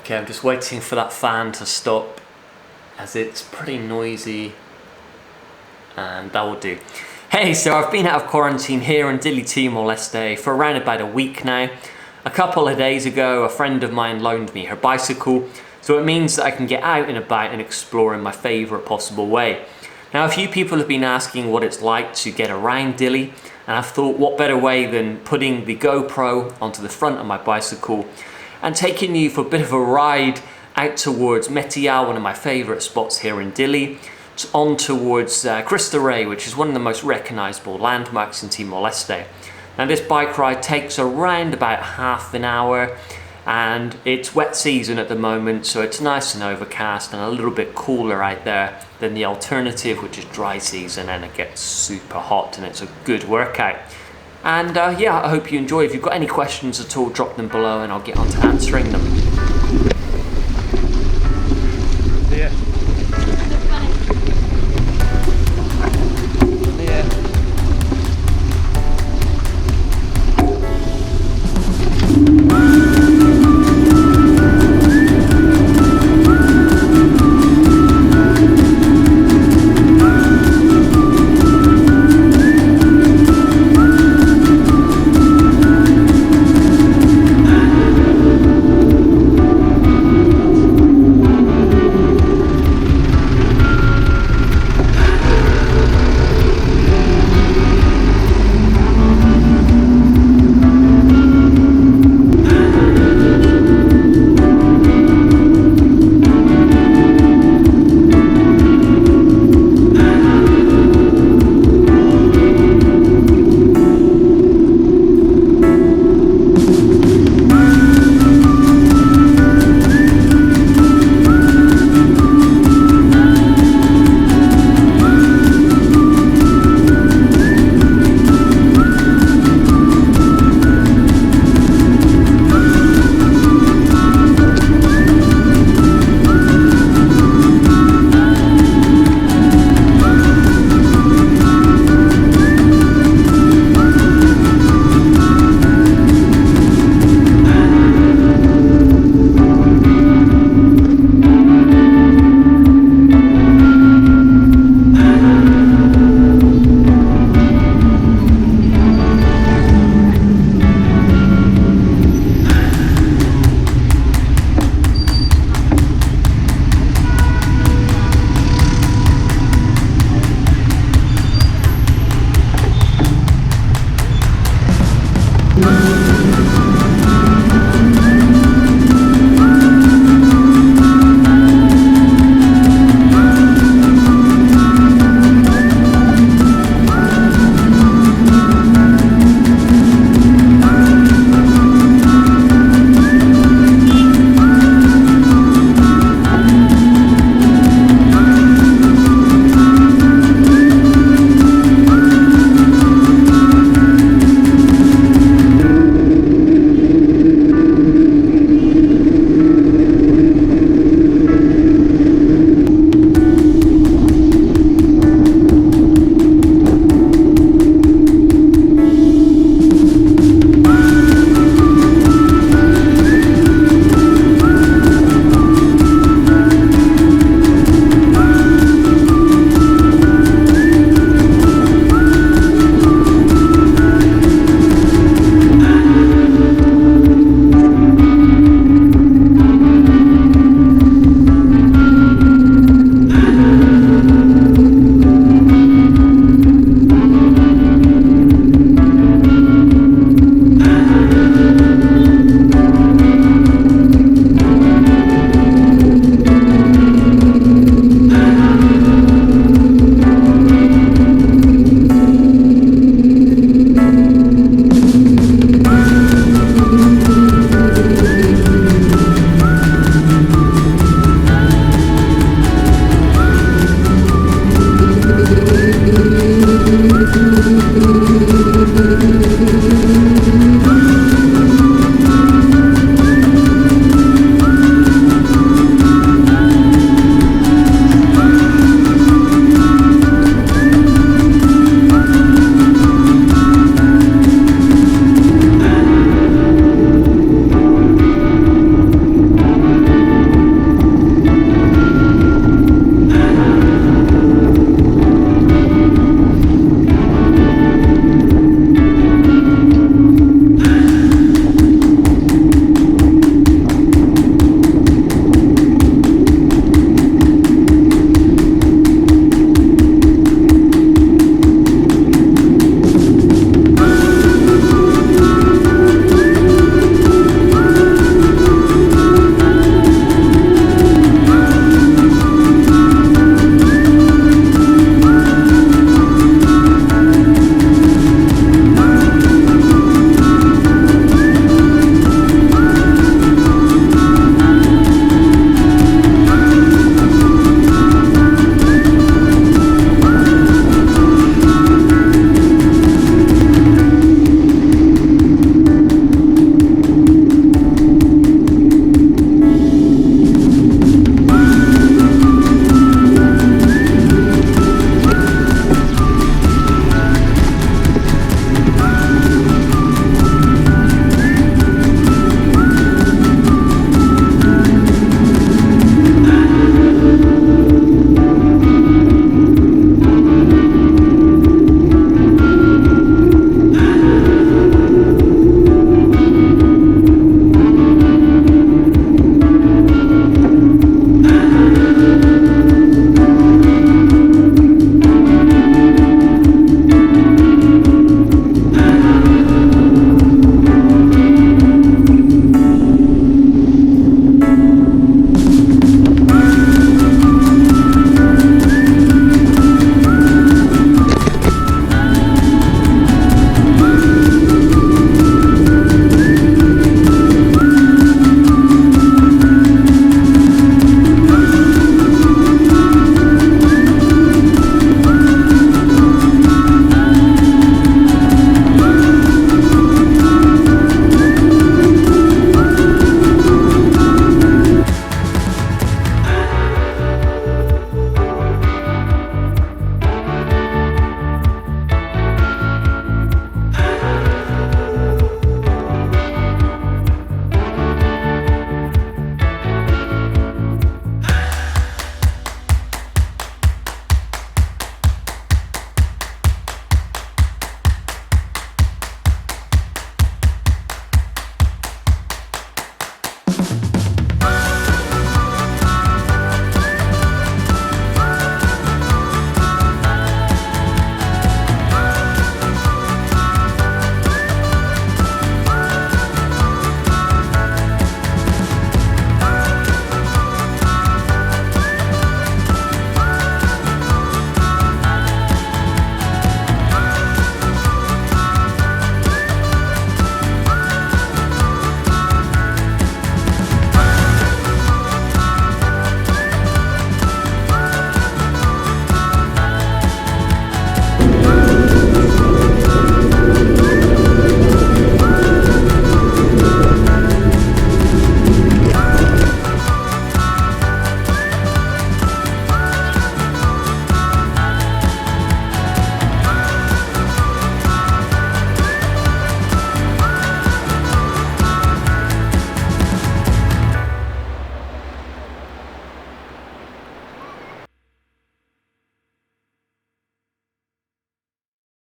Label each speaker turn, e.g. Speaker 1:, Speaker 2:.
Speaker 1: Okay, I'm just waiting for that fan to stop as it's pretty noisy, and that will do. Hey, so I've been out of quarantine here in Dili, Timor Leste for around about a week now. A couple of days ago, a friend of mine loaned me her bicycle, so it means that I can get out and about and explore in my favourite possible way. Now, a few people have been asking what it's like to get around Dili, and I've thought what better way than putting the GoPro onto the front of my bicycle and taking you for a bit of a ride out towards Metial, one of my favourite spots here in Dili, on towards Cristo Rei, which is one of the most recognisable landmarks in Timor Leste. Now, this bike ride takes around about half an hour, and it's wet season at the moment, so it's nice and overcast and a little bit cooler out there than the alternative, which is dry season and it gets super hot, and it's a good workout. And yeah, I hope you enjoy. If you've got any questions at all, drop them below and I'll get on to answering them.